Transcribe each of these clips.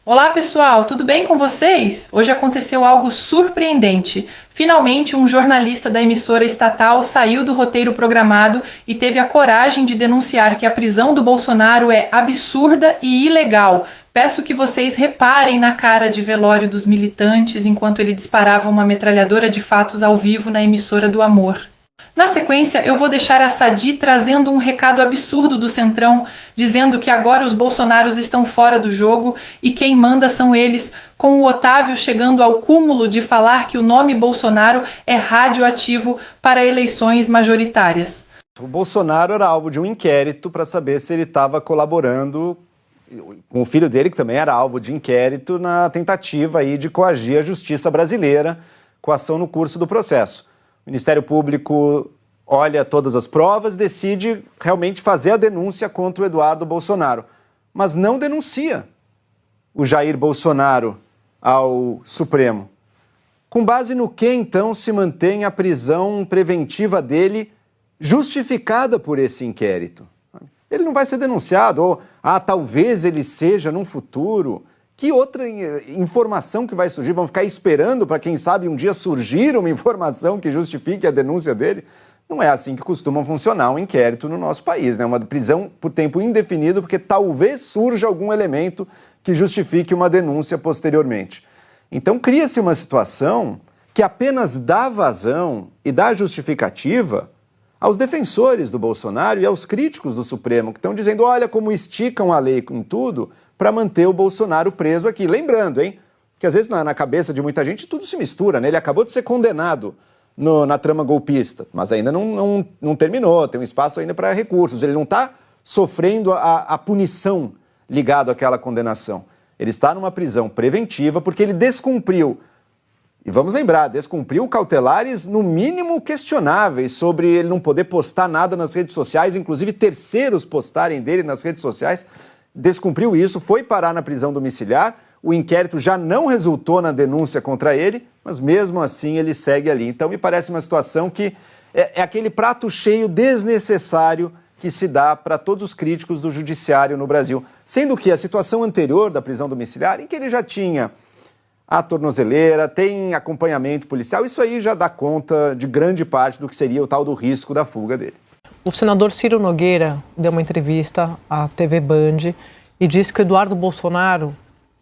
Olá pessoal, tudo bem com vocês? Hoje aconteceu algo surpreendente. Finalmente, um jornalista da emissora estatal saiu do roteiro programado e teve a coragem de denunciar que a prisão do Bolsonaro é absurda e ilegal. Peço que vocês reparem na cara de velório dos militantes enquanto ele disparava uma metralhadora de fatos ao vivo na emissora do Amor. Na sequência, eu vou deixar a Sadi trazendo um recado absurdo do Centrão, dizendo que agora os bolsonaros estão fora do jogo e quem manda são eles, com o Otávio chegando ao cúmulo de falar que o nome Bolsonaro é radioativo para eleições majoritárias. O Bolsonaro era alvo de um inquérito para saber se ele estava colaborando com o filho dele, que também era alvo de inquérito, na tentativa aí de coagir a justiça brasileira com a ação no curso do processo. O Ministério Público olha todas as provas e decide realmente fazer a denúncia contra o Eduardo Bolsonaro, mas não denuncia o Jair Bolsonaro ao Supremo. Com base no que, então, se mantém a prisão preventiva dele justificada por esse inquérito? Ele não vai ser denunciado, ou talvez ele seja num futuro. Que outra informação que vai surgir? Vão ficar esperando para, quem sabe, um dia surgir uma informação que justifique a denúncia dele? Não é assim que costuma funcionar um inquérito no nosso país, né? Uma prisão por tempo indefinido, porque talvez surja algum elemento que justifique uma denúncia posteriormente. Então cria-se uma situação que apenas dá vazão e dá justificativa aos defensores do Bolsonaro e aos críticos do Supremo, que estão dizendo, olha como esticam a lei com tudo para manter o Bolsonaro preso aqui. Lembrando, que às vezes na cabeça de muita gente tudo se mistura, né? Ele acabou de ser condenado na trama golpista, mas ainda não terminou, tem um espaço ainda para recursos. Ele não está sofrendo a punição ligado àquela condenação. Ele está numa prisão preventiva porque ele descumpriu. E vamos lembrar, descumpriu cautelares no mínimo questionáveis sobre ele não poder postar nada nas redes sociais, inclusive terceiros postarem dele nas redes sociais. Descumpriu isso, foi parar na prisão domiciliar, o inquérito já não resultou na denúncia contra ele, mas mesmo assim ele segue ali. Então me parece uma situação que é aquele prato cheio desnecessário que se dá para todos os críticos do judiciário no Brasil. Sendo que a situação anterior da prisão domiciliar, em que ele já tinha a tornozeleira, tem acompanhamento policial, isso aí já dá conta de grande parte do que seria o tal do risco da fuga dele. O senador Ciro Nogueira deu uma entrevista à TV Band e disse que o Eduardo Bolsonaro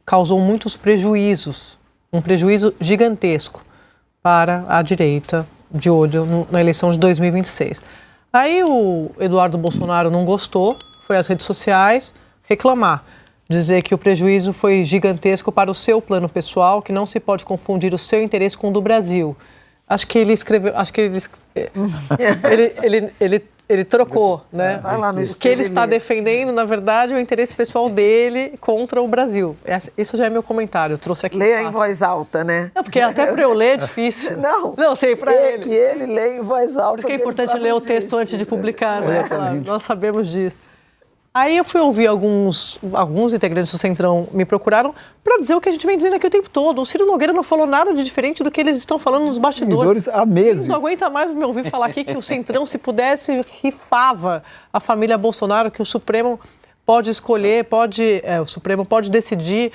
causou muitos prejuízos, um prejuízo gigantesco para a direita de olho na eleição de 2026. Aí o Eduardo Bolsonaro não gostou, foi às redes sociais reclamar, dizer que o prejuízo foi gigantesco para o seu plano pessoal, que não se pode confundir o seu interesse com o do Brasil. Acho que ele escreveu, ele trocou, né? O que ele está defendendo, na verdade, é o interesse pessoal dele contra o Brasil. Isso já é meu comentário, eu trouxe aqui. Leia em voz alta, né? Não, porque até para eu ler é difícil. Não sei, para ele. Que ele leia em voz alta. Por isso que é importante ler o texto antes de publicar, né? Claro, nós sabemos disso. Aí eu fui ouvir alguns integrantes do Centrão me procuraram para dizer o que a gente vem dizendo aqui o tempo todo. O Ciro Nogueira não falou nada de diferente do que eles estão falando nos bastidores. Há meses. Eles não aguenta mais me ouvir falar aqui que o Centrão, se pudesse, rifava a família Bolsonaro, que o Supremo pode escolher, o Supremo pode decidir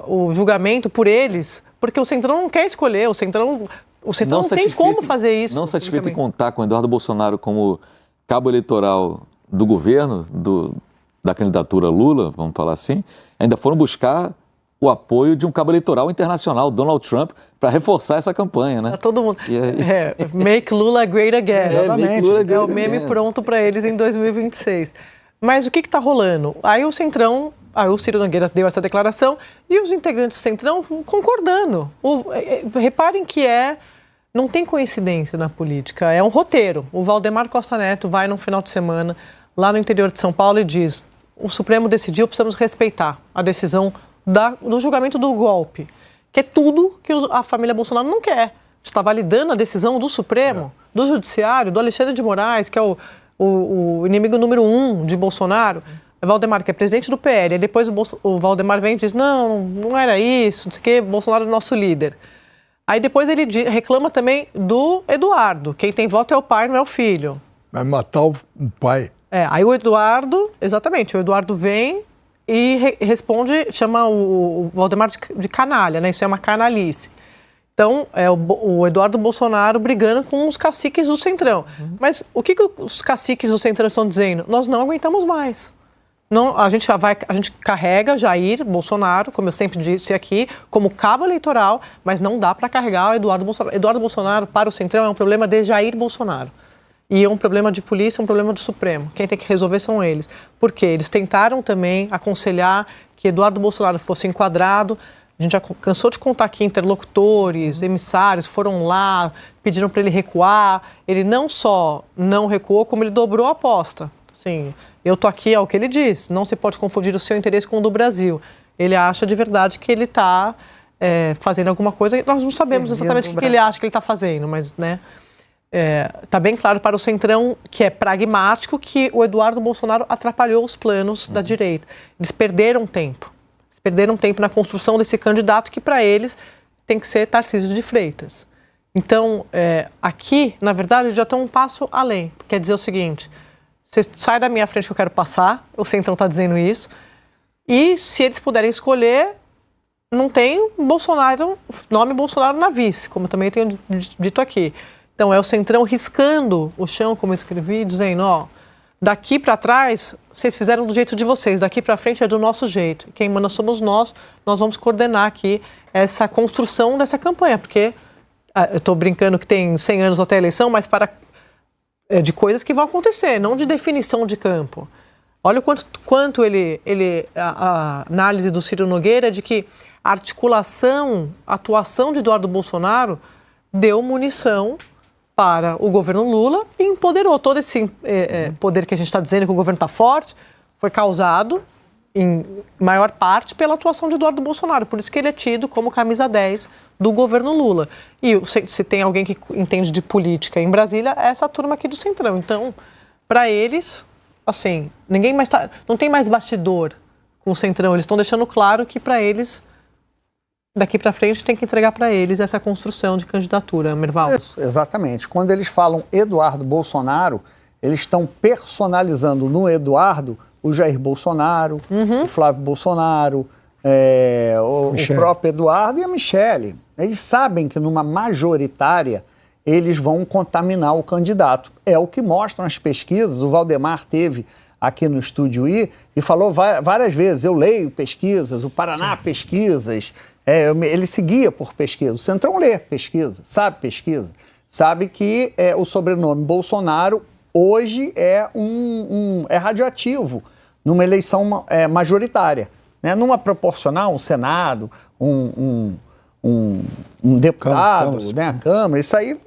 o julgamento por eles, porque o Centrão não quer escolher, o Centrão não tem como fazer isso. Não satisfeito em contar com o Eduardo Bolsonaro como cabo eleitoral do governo, da candidatura Lula, vamos falar assim, ainda foram buscar o apoio de um cabo eleitoral internacional, Donald Trump, para reforçar essa campanha, né? Todo mundo. Make Lula great again. Exatamente. É o meme pronto para eles em 2026. Mas o que está rolando? Aí o Centrão, o Ciro Nogueira deu essa declaração e os integrantes do Centrão concordando. Reparem que não tem coincidência na política, é um roteiro. O Valdemar Costa Neto vai num final de semana lá no interior de São Paulo e diz: o Supremo decidiu, precisamos respeitar a decisão do julgamento do golpe, que é tudo que a família Bolsonaro não quer. Está validando a decisão do Supremo, do Judiciário, do Alexandre de Moraes, que é o inimigo número 1 de Bolsonaro. Valdemar, que é presidente do PL, e depois o Valdemar vem e diz: não era isso, não sei o quê, Bolsonaro é nosso líder. Aí depois ele reclama também do Eduardo. Quem tem voto é o pai, não é o filho. Vai matar o pai. Aí o Eduardo, exatamente, o Eduardo vem e responde, chama o Valdemar de canalha, né? Isso é uma canalice. Então, é o Eduardo Bolsonaro brigando com os caciques do Centrão. Mas o que os caciques do Centrão estão dizendo? Nós não aguentamos mais. Não, a gente carrega Jair Bolsonaro, como eu sempre disse aqui, como cabo eleitoral, mas não dá para carregar o Eduardo Bolsonaro. Eduardo Bolsonaro, para o Centrão, é um problema de Jair Bolsonaro. E é um problema de polícia, é um problema do Supremo. Quem tem que resolver são eles. Porque eles tentaram também aconselhar que Eduardo Bolsonaro fosse enquadrado. A gente já cansou de contar que interlocutores, emissários foram lá, pediram para ele recuar. Ele não só não recuou, como ele dobrou a aposta. Assim, eu tô aqui, é o que ele diz, não se pode confundir o seu interesse com o do Brasil. Ele acha de verdade que ele está fazendo alguma coisa. Nós não sabemos exatamente o que ele acha que ele está fazendo, mas, né? Está bem claro para o Centrão, que é pragmático, que o Eduardo Bolsonaro atrapalhou os planos da direita. Eles perderam tempo. Perderam tempo na construção desse candidato que, para eles, tem que ser Tarcísio de Freitas. Então, aqui, na verdade, já estão um passo além. Quer dizer o seguinte, você sai da minha frente que eu quero passar, o Centrão está dizendo isso, e se eles puderem escolher, não tem Bolsonaro, nome Bolsonaro na vice, como também tenho dito aqui. Então, é o Centrão riscando o chão, como eu escrevi, dizendo, ó, daqui para trás, vocês fizeram do jeito de vocês. Daqui para frente é do nosso jeito. Quem manda somos nós. Nós vamos coordenar aqui essa construção dessa campanha. Porque eu estou brincando que tem 100 anos até a eleição, mas de coisas que vão acontecer, não de definição de campo. Olha o quanto a análise do Ciro Nogueira é de que a atuação de Eduardo Bolsonaro deu munição para o governo Lula e empoderou. Todo esse poder que a gente está dizendo que o governo está forte foi causado, em maior parte, pela atuação de Eduardo Bolsonaro. Por isso que ele é tido como camisa 10 do governo Lula. E se tem alguém que entende de política em Brasília, é essa turma aqui do Centrão. Então, para eles, assim, não tem mais bastidor com o Centrão. Eles estão deixando claro que, para eles, daqui para frente tem que entregar para eles essa construção de candidatura, Merval. Exatamente. Quando eles falam Eduardo Bolsonaro, eles estão personalizando no Eduardo o Jair Bolsonaro, o Flávio Bolsonaro, o próprio Eduardo e a Michele. Eles sabem que numa majoritária eles vão contaminar o candidato. É o que mostram as pesquisas. O Valdemar teve aqui no Estúdio I e falou várias vezes, eu leio pesquisas, o Paraná pesquisas. Ele seguia por pesquisa. O Centrão lê pesquisa, sabe que o sobrenome Bolsonaro hoje é radioativo numa eleição majoritária, né? Numa proporcional, um Senado, um deputado, né? A Câmara, isso aí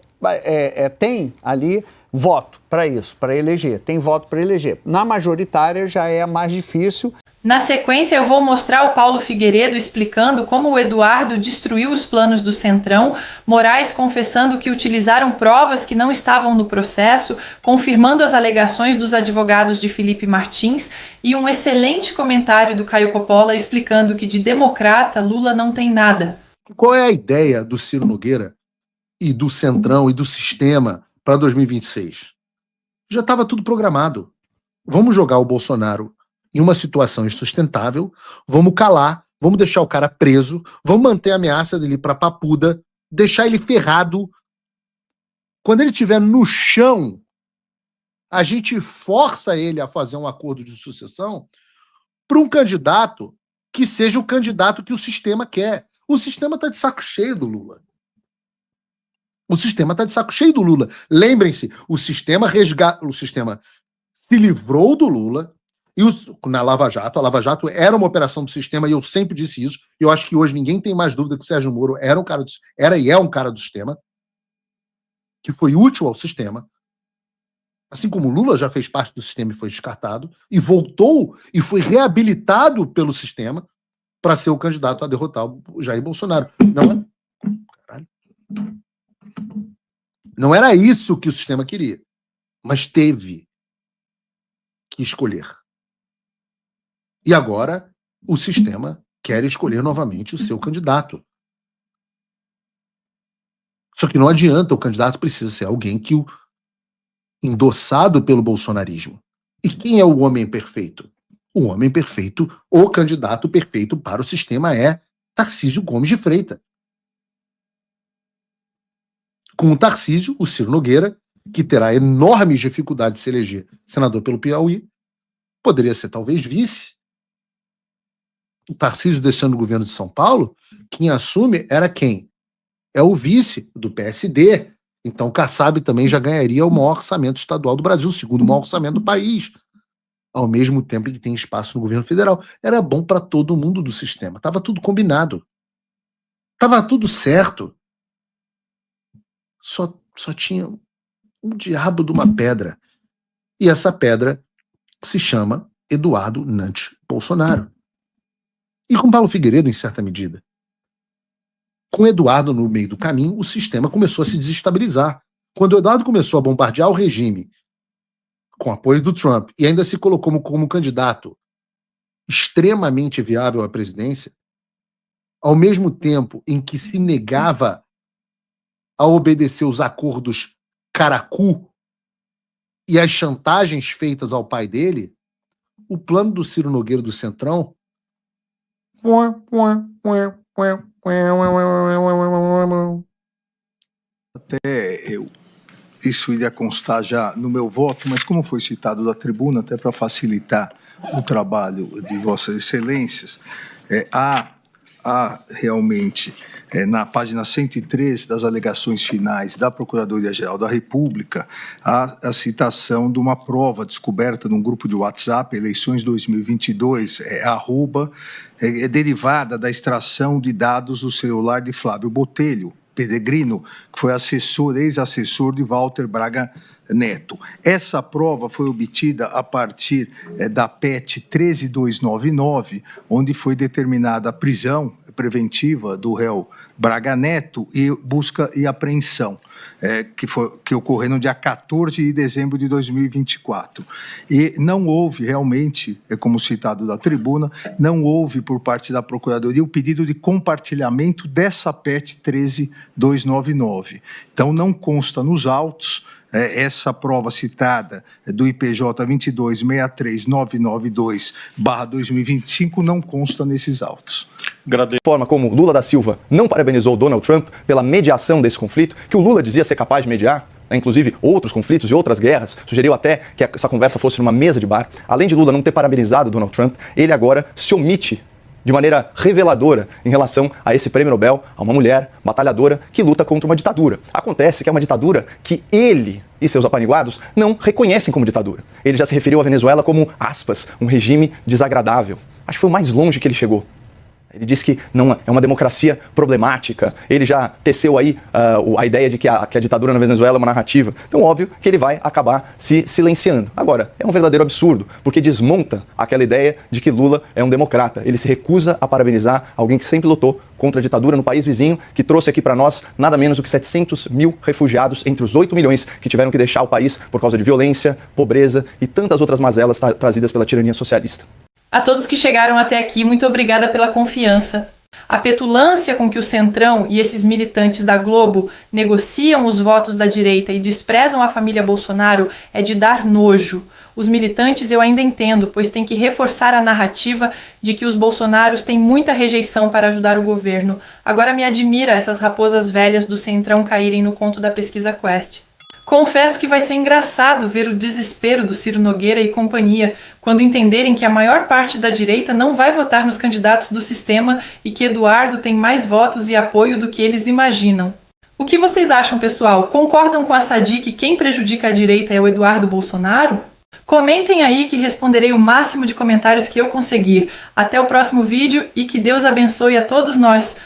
tem ali voto para isso, para eleger, tem voto para eleger. Na majoritária já é mais difícil. Na sequência, eu vou mostrar o Paulo Figueiredo explicando como o Eduardo destruiu os planos do Centrão, Moraes confessando que utilizaram provas que não estavam no processo, confirmando as alegações dos advogados de Felipe Martins e um excelente comentário do Caio Coppola explicando que de democrata Lula não tem nada. Qual é a ideia do Ciro Nogueira e do Centrão e do sistema para 2026? Já estava tudo programado. Vamos jogar o Bolsonaro em uma situação insustentável, vamos calar, vamos deixar o cara preso, vamos manter a ameaça dele para Papuda, deixar ele ferrado. Quando ele estiver no chão, a gente força ele a fazer um acordo de sucessão para um candidato que seja o candidato que o sistema quer. O sistema está de saco cheio do Lula. O sistema está de saco cheio do Lula. Lembrem-se, o sistema se livrou do Lula. Na Lava Jato, a Lava Jato era uma operação do sistema e eu sempre disse isso. Eu acho que hoje ninguém tem mais dúvida que Sérgio Moro era e é um cara do sistema, que foi útil ao sistema. Assim como Lula já fez parte do sistema e foi descartado, e voltou e foi reabilitado pelo sistema para ser o candidato a derrotar o Jair Bolsonaro. Não era isso que o sistema queria, mas teve que escolher. E agora o sistema quer escolher novamente o seu candidato. Só que não adianta, o candidato precisa ser alguém que endossado pelo bolsonarismo. E quem é o homem perfeito? O homem perfeito, o candidato perfeito para o sistema é Tarcísio Gomes de Freitas. Com o Tarcísio, o Ciro Nogueira, que terá enormes dificuldades de se eleger senador pelo Piauí, poderia ser talvez vice. O Tarcísio deixando o governo de São Paulo, quem assume era quem? É o vice do PSD. Então, Kassab também já ganharia o maior orçamento estadual do Brasil, o segundo maior orçamento do país. Ao mesmo tempo que tem espaço no governo federal. Era bom para todo mundo do sistema. Estava tudo combinado. Estava tudo certo. Só tinha um diabo de uma pedra. E essa pedra se chama Eduardo Nantes Bolsonaro. E com Paulo Figueiredo, em certa medida. Com Eduardo no meio do caminho, o sistema começou a se desestabilizar. Quando o Eduardo começou a bombardear o regime com apoio do Trump e ainda se colocou como candidato extremamente viável à presidência, ao mesmo tempo em que se negava a obedecer os acordos Caracu e as chantagens feitas ao pai dele, o plano do Ciro Nogueira do Centrão isso iria constar já no meu voto, mas como foi citado da tribuna, até para facilitar o trabalho de Vossas Excelências, há realmente, na página 113 das alegações finais da Procuradoria-Geral da República, a citação de uma prova descoberta num grupo de WhatsApp, eleições 2022, derivada da extração de dados do celular de Flávio Botelho Peregrino, que foi ex-assessor de Walter Braga Neto. Essa prova foi obtida a partir da PET 13299, onde foi determinada a prisão preventiva do réu Braga Neto e busca e apreensão, que ocorreu no dia 14 de dezembro de 2024. E não houve realmente, como citado da tribuna, não houve por parte da Procuradoria o pedido de compartilhamento dessa PET 13299. Então não consta nos autos essa prova citada do IPJ 2263992/2025 não consta nesses autos. Forma como Lula da Silva não parabenizou Donald Trump pela mediação desse conflito, que o Lula dizia ser capaz de mediar, inclusive outros conflitos e outras guerras, sugeriu até que essa conversa fosse numa mesa de bar. Além de Lula não ter parabenizado Donald Trump, ele agora se omite de maneira reveladora em relação a esse prêmio Nobel, a uma mulher batalhadora que luta contra uma ditadura. Acontece que é uma ditadura que ele e seus apaniguados não reconhecem como ditadura. Ele já se referiu à Venezuela como, aspas, um regime desagradável. Acho que foi o mais longe que ele chegou. Ele disse que não é uma democracia problemática. Ele já teceu aí a ideia de que a ditadura na Venezuela é uma narrativa. Então, óbvio que ele vai acabar se silenciando. Agora, é um verdadeiro absurdo, porque desmonta aquela ideia de que Lula é um democrata. Ele se recusa a parabenizar alguém que sempre lutou contra a ditadura no país vizinho, que trouxe aqui para nós nada menos do que 700 mil refugiados entre os 8 milhões que tiveram que deixar o país por causa de violência, pobreza e tantas outras mazelas trazidas pela tirania socialista. A todos que chegaram até aqui, muito obrigada pela confiança. A petulância com que o Centrão e esses militantes da Globo negociam os votos da direita e desprezam a família Bolsonaro é de dar nojo. Os militantes eu ainda entendo, pois tem que reforçar a narrativa de que os bolsonaros têm muita rejeição para ajudar o governo. Agora me admira essas raposas velhas do Centrão caírem no conto da pesquisa Quest. Confesso que vai ser engraçado ver o desespero do Ciro Nogueira e companhia quando entenderem que a maior parte da direita não vai votar nos candidatos do sistema e que Eduardo tem mais votos e apoio do que eles imaginam. O que vocês acham, pessoal? Concordam com a Sadi que quem prejudica a direita é o Eduardo Bolsonaro? Comentem aí que responderei o máximo de comentários que eu conseguir. Até o próximo vídeo e que Deus abençoe a todos nós.